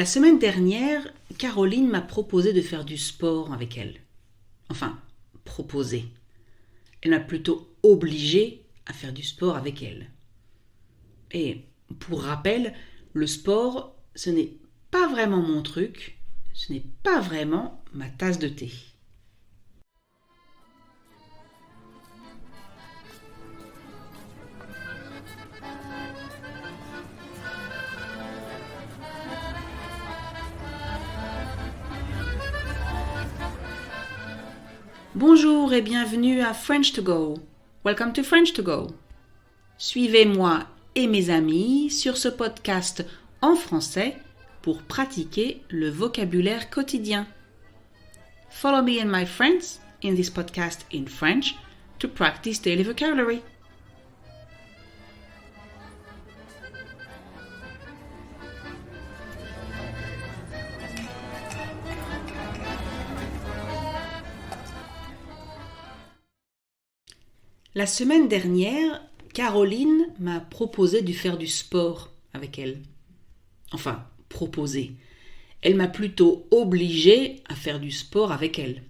La semaine dernière, Caroline m'a proposé de faire du sport avec elle. Enfin, proposé. Elle m'a plutôt obligé à faire du sport avec elle. Et pour rappel, le sport, ce n'est pas vraiment mon truc, ce n'est pas vraiment ma tasse de thé. Bonjour et bienvenue à French to Go. Welcome to French to Go. Suivez-moi et mes amis sur ce podcast en français pour pratiquer le vocabulaire quotidien. Follow me and my friends in this podcast in French to practice daily vocabulary. La semaine dernière, Caroline m'a proposé de faire du sport avec elle. Enfin, proposé. Elle m'a plutôt obligé à faire du sport avec elle.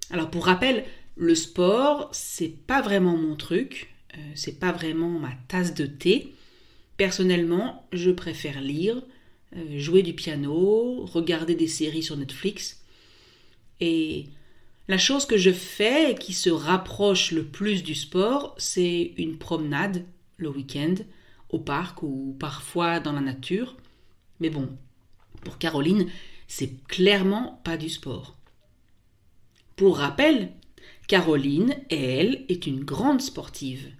Alors pour rappel, le sport, c'est pas vraiment mon truc, c'est pas vraiment ma tasse de thé. Personnellement, je préfère lire, jouer du piano, regarder des séries sur Netflix. Et la chose que je fais et qui se rapproche le plus du sport, c'est une promenade le week-end au parc ou parfois dans la nature. Mais bon, pour Caroline, c'est clairement pas du sport. Pour rappel, Caroline, elle, est une grande sportive.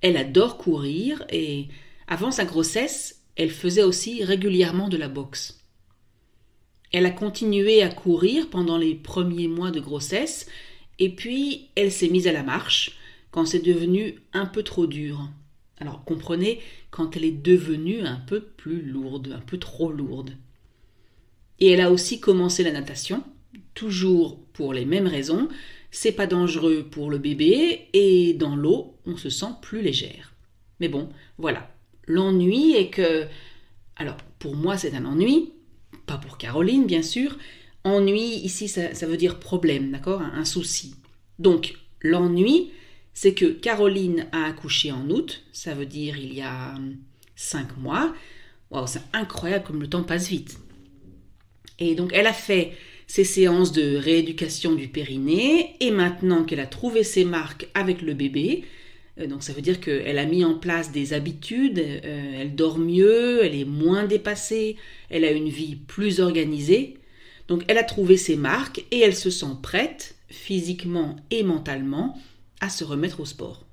Elle adore courir et avant sa grossesse, elle faisait aussi régulièrement de la boxe. Elle a continué à courir pendant les premiers mois de grossesse et puis elle s'est mise à la marche quand c'est devenu un peu trop dur. Alors comprenez, quand elle est devenue un peu plus lourde, un peu trop lourde. Et elle a aussi commencé la natation, toujours pour les mêmes raisons. C'est pas dangereux pour le bébé et dans l'eau, on se sent plus légère. Mais bon, voilà. L'ennui est que... Alors, pour moi, c'est un ennui. Pas pour Caroline, bien sûr. Ennui, ici, ça veut dire problème, d'accord ? Un souci. Donc, l'ennui, c'est que Caroline a accouché en août. Ça veut dire il y a 5 mois. Waouh, c'est incroyable comme le temps passe vite. Et donc, elle a fait ses séances de rééducation du périnée. Et maintenant qu'elle a trouvé ses marques avec le bébé, donc ça veut dire qu'elle a mis en place des habitudes, elle dort mieux, elle est moins dépassée, elle a une vie plus organisée. Donc elle a trouvé ses marques et elle se sent prête, physiquement et mentalement, à se remettre au sport.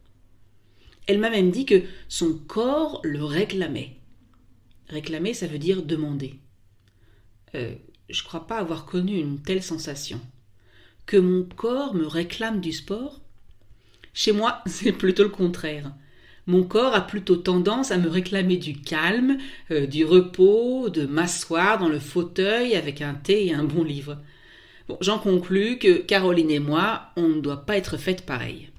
Elle m'a même dit que son corps le réclamait. Réclamer, ça veut dire demander. Je ne crois pas avoir connu une telle sensation. Que mon corps me réclame du sport ? Chez moi, c'est plutôt le contraire. Mon corps a plutôt tendance à me réclamer du calme, du repos, de m'asseoir dans le fauteuil avec un thé et un bon livre. Bon, j'en conclus que Caroline et moi, on ne doit pas être faites pareil.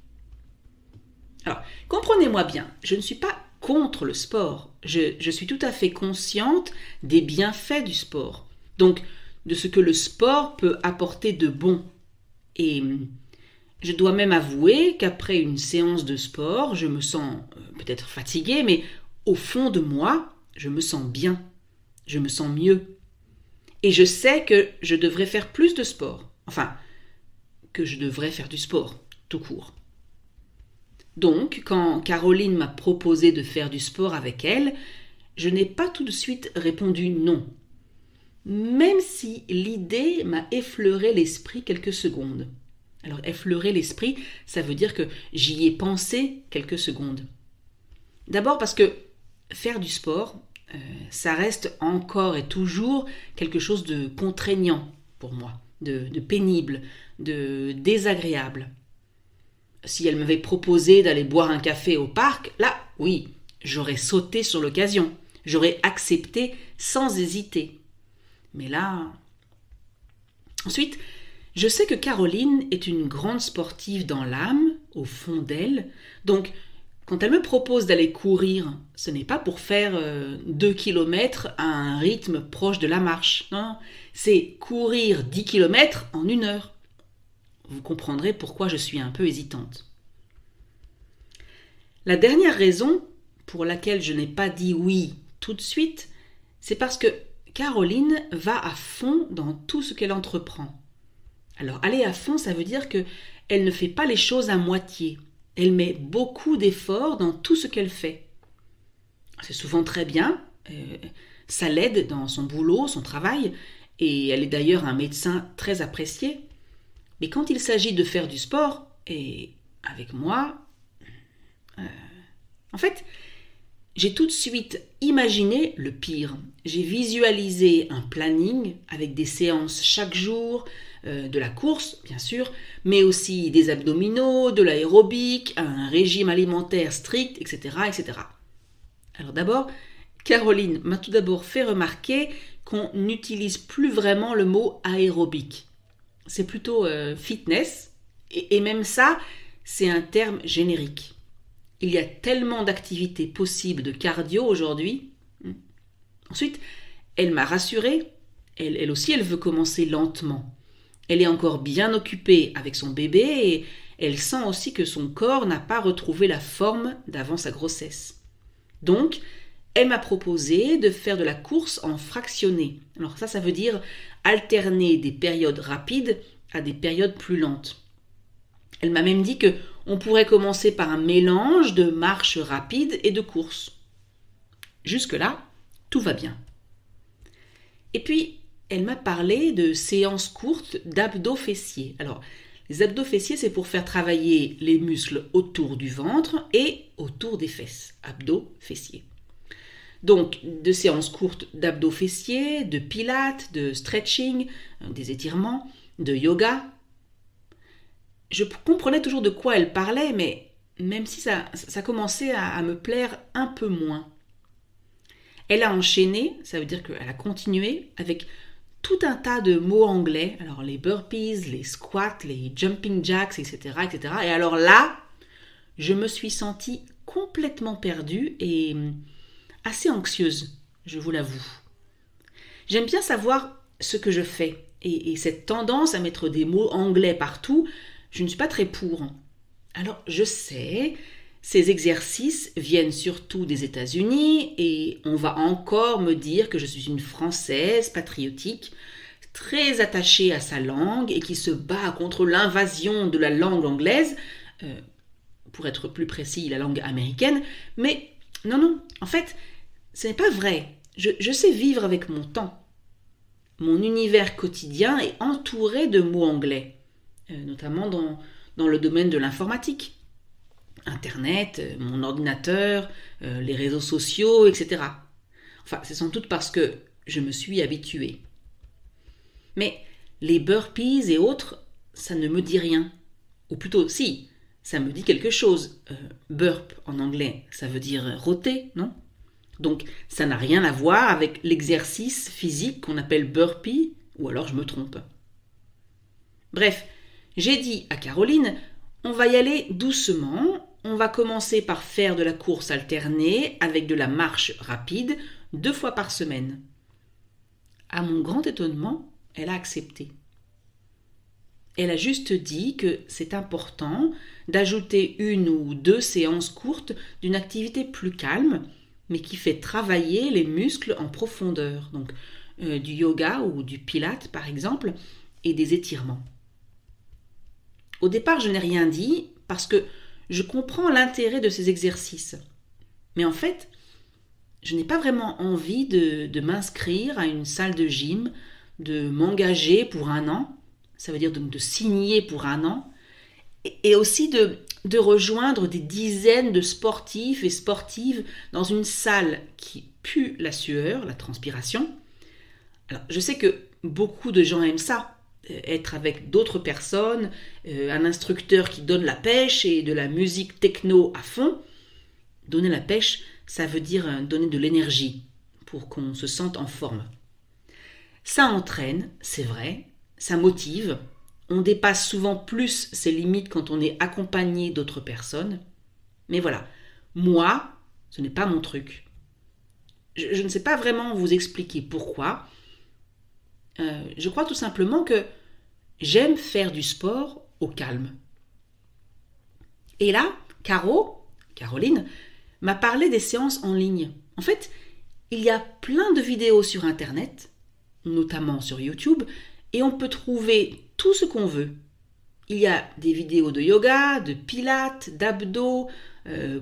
Alors, comprenez-moi bien, je ne suis pas contre le sport. Je suis tout à fait consciente des bienfaits du sport. Donc, de ce que le sport peut apporter de bon. Et je dois même avouer qu'après une séance de sport, je me sens peut-être fatiguée, mais au fond de moi, je me sens bien, je me sens mieux. Et je sais que je devrais faire plus de sport. Enfin, que je devrais faire du sport, tout court. Donc, quand Caroline m'a proposé de faire du sport avec elle, je n'ai pas tout de suite répondu non. Même si l'idée m'a effleuré l'esprit quelques secondes. Alors, effleurer l'esprit, ça veut dire que j'y ai pensé quelques secondes. D'abord parce que faire du sport, ça reste encore et toujours quelque chose de contraignant pour moi, de pénible, de désagréable. Si elle m'avait proposé d'aller boire un café au parc, là, oui, j'aurais sauté sur l'occasion. J'aurais accepté sans hésiter. Mais là... Ensuite, je sais que Caroline est une grande sportive dans l'âme, au fond d'elle. Donc, Quand elle me propose d'aller courir, ce n'est pas pour faire 2 km à un rythme proche de la marche. Non, c'est courir 10 km en 1 heure. Vous comprendrez pourquoi je suis un peu hésitante. La dernière raison pour laquelle je n'ai pas dit oui tout de suite, c'est parce que Caroline va à fond dans tout ce qu'elle entreprend. Alors, aller à fond, ça veut dire qu'elle ne fait pas les choses à moitié. Elle met beaucoup d'efforts dans tout ce qu'elle fait. C'est souvent très bien, ça l'aide dans son boulot, son travail, et elle est d'ailleurs un médecin très apprécié. Mais quand il s'agit de faire du sport, et avec moi, en fait, j'ai tout de suite imaginé le pire. J'ai visualisé un planning avec des séances chaque jour, de la course, bien sûr, mais aussi des abdominaux, de l'aérobic, un régime alimentaire strict, etc., etc. Alors d'abord, Caroline m'a tout d'abord fait remarquer qu'on n'utilise plus vraiment le mot aérobic. C'est plutôt fitness, et même ça, c'est un terme générique. Il y a tellement d'activités possibles de cardio aujourd'hui. Ensuite, elle m'a rassurée. Elle aussi, elle veut commencer lentement. Elle est encore bien occupée avec son bébé et elle sent aussi que son corps n'a pas retrouvé la forme d'avant sa grossesse. Donc, elle m'a proposé de faire de la course en fractionné. Alors ça veut dire alterner des périodes rapides à des périodes plus lentes. Elle m'a même dit qu'on pourrait commencer par un mélange de marche rapide et de course. Jusque-là, tout va bien. Et puis, elle m'a parlé de séances courtes d'abdos fessiers. Alors, les abdos fessiers, c'est pour faire travailler les muscles autour du ventre et autour des fesses. Abdos fessiers. Donc, de séances courtes d'abdos fessiers, de pilates, de stretching, des étirements, de yoga. Je comprenais toujours de quoi elle parlait, mais même si ça commençait à me plaire un peu moins. Elle a enchaîné, ça veut dire qu'elle a continué avec tout un tas de mots anglais, alors les burpees, les squats, les jumping jacks, etc., etc. Et alors là, je me suis sentie complètement perdue et assez anxieuse, je vous l'avoue. J'aime bien savoir ce que je fais, et cette tendance à mettre des mots anglais partout, je ne suis pas très pour. Alors je sais, ces exercices viennent surtout des États-Unis et on va encore me dire que je suis une Française patriotique, très attachée à sa langue et qui se bat contre l'invasion de la langue anglaise, pour être plus précis, la langue américaine. Mais non, en fait, ce n'est pas vrai. Je sais vivre avec mon temps. Mon univers quotidien est entouré de mots anglais, notamment dans le domaine de l'informatique. Internet, mon ordinateur, les réseaux sociaux, etc. Enfin, c'est sans doute parce que je me suis habituée. Mais les burpees et autres, ça ne me dit rien. Ou plutôt, si, ça me dit quelque chose. Burp en anglais, ça veut dire rôter, non ? Donc, ça n'a rien à voir avec l'exercice physique qu'on appelle burpee, ou alors je me trompe. Bref, j'ai dit à Caroline, on va y aller doucement. On va commencer par faire de la course alternée avec de la marche rapide 2 fois par semaine. À mon grand étonnement, elle a accepté. Elle a juste dit que c'est important d'ajouter 1 ou 2 séances courtes d'une activité plus calme, mais qui fait travailler les muscles en profondeur, donc du yoga ou du pilates par exemple, et des étirements. Au départ, je n'ai rien dit parce que je comprends l'intérêt de ces exercices. Mais en fait, je n'ai pas vraiment envie de m'inscrire à une salle de gym, de m'engager pour 1 an, ça veut dire de signer pour 1 an, et aussi de rejoindre des dizaines de sportifs et sportives dans une salle qui pue la sueur, la transpiration. Alors, je sais que beaucoup de gens aiment ça, être avec d'autres personnes, un instructeur qui donne la pêche et de la musique techno à fond. Donner la pêche, ça veut dire donner de l'énergie pour qu'on se sente en forme. Ça entraîne, c'est vrai, ça motive. On dépasse souvent plus ses limites quand on est accompagné d'autres personnes. Mais voilà, Moi, ce n'est pas mon truc. Je ne sais pas vraiment vous expliquer pourquoi. Je crois tout simplement que j'aime faire du sport au calme. Et là, Caroline, m'a parlé des séances en ligne. En fait, il y a plein de vidéos sur Internet, notamment sur YouTube, et on peut trouver tout ce qu'on veut. Il y a des vidéos de yoga, de pilates, d'abdos,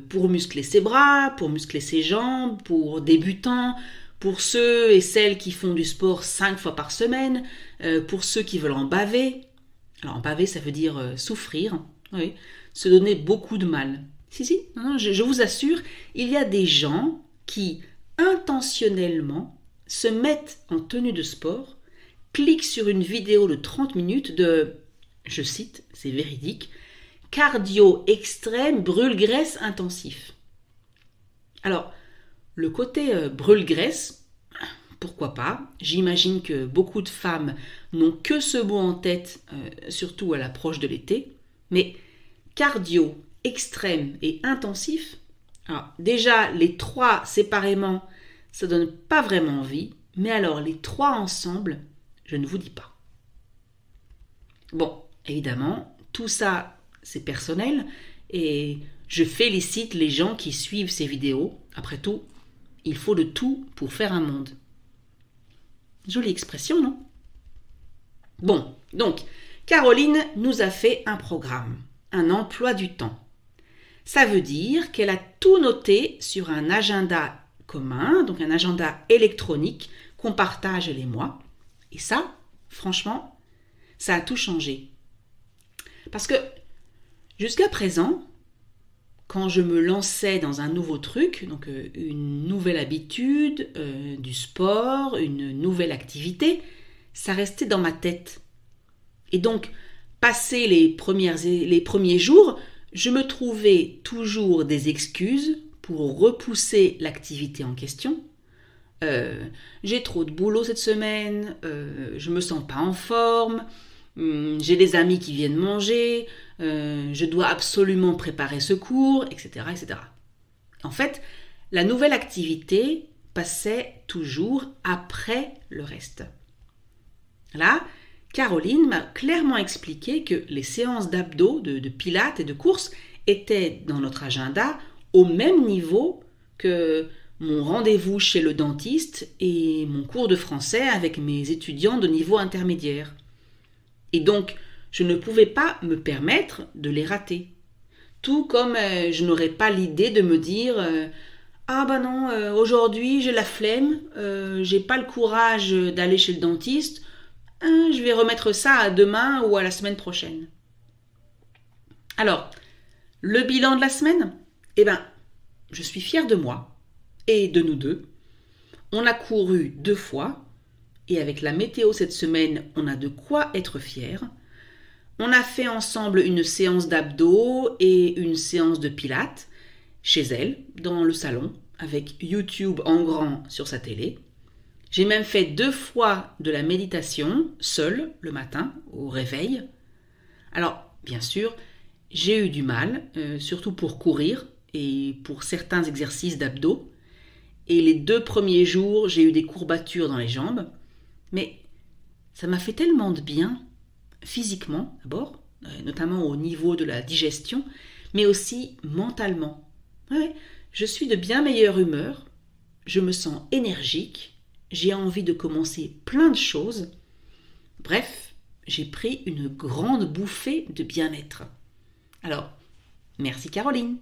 pour muscler ses bras, pour muscler ses jambes, pour débutants, pour ceux et celles qui font du sport 5 fois par semaine, pour ceux qui veulent en baver. Alors en baver, ça veut dire souffrir, oui, se donner beaucoup de mal. Si, non, je vous assure, il y a des gens qui, intentionnellement, se mettent en tenue de sport, cliquent sur une vidéo de 30 minutes de, je cite, c'est véridique, cardio extrême brûle-graisse intensif. Alors, le côté brûle-graisse, pourquoi pas? J'imagine que beaucoup de femmes n'ont que ce mot en tête, surtout à l'approche de l'été. Mais cardio, extrême et intensif, alors déjà les 3 séparément, ça donne pas vraiment envie, mais alors les 3 ensemble, je ne vous dis pas. Bon, évidemment, tout ça c'est personnel et je félicite les gens qui suivent ces vidéos. Après tout, il faut de tout pour faire un monde. Jolie expression, non? Bon, donc, Caroline nous a fait un programme, un emploi du temps. Ça veut dire qu'elle a tout noté sur un agenda commun, donc un agenda électronique qu'on partage les mois. Et ça, franchement, ça a tout changé. Parce que jusqu'à présent, quand je me lançais dans un nouveau truc, donc une nouvelle habitude, du sport, une nouvelle activité, ça restait dans ma tête. Et donc, passé les premiers jours, je me trouvais toujours des excuses pour repousser l'activité en question. J'ai trop de boulot cette semaine, je me sens pas en forme, j'ai des amis qui viennent manger, je dois absolument préparer ce cours, etc., etc. En fait, la nouvelle activité passait toujours après le reste. Là, Caroline m'a clairement expliqué que les séances d'abdos, de pilates et de course étaient dans notre agenda au même niveau que mon rendez-vous chez le dentiste et mon cours de français avec mes étudiants de niveau intermédiaire. Et donc, je ne pouvais pas me permettre de les rater. Tout comme je n'aurais pas l'idée de me dire ah bah non, aujourd'hui j'ai la flemme, j'ai pas le courage d'aller chez le dentiste, je vais remettre ça à demain ou à la semaine prochaine. Alors, le bilan de la semaine? Eh ben, je suis fière de moi et de nous deux. On a couru 2 fois et avec la météo cette semaine, on a de quoi être fiers. On a fait ensemble une séance d'abdos et une séance de pilates chez elle, dans le salon, avec YouTube en grand sur sa télé. J'ai même fait 2 fois de la méditation, seule, le matin, au réveil. Alors, bien sûr, j'ai eu du mal, surtout pour courir et pour certains exercices d'abdos. Et les 2 premiers jours, j'ai eu des courbatures dans les jambes. Mais ça m'a fait tellement de bien, physiquement d'abord, notamment au niveau de la digestion, mais aussi mentalement. Ouais, je suis de bien meilleure humeur, je me sens énergique, j'ai envie de commencer plein de choses. Bref, j'ai pris une grande bouffée de bien-être. Alors, merci Caroline.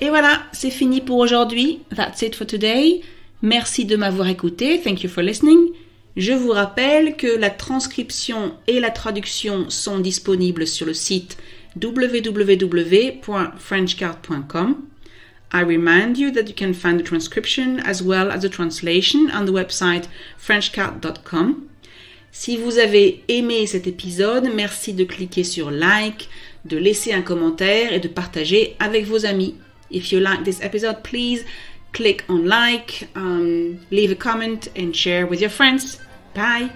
Et voilà, c'est fini pour aujourd'hui. That's it for today. Merci de m'avoir écouté. Thank you for listening. Je vous rappelle que la transcription et la traduction sont disponibles sur le site www.frenchcard.com. I remind you that you can find the transcription as well as the translation on the website frenchcard.com. Si vous avez aimé cet épisode, merci de cliquer sur like, de laisser un commentaire et de partager avec vos amis. If you like this episode, please click on like, leave a comment and share with your friends. Bye!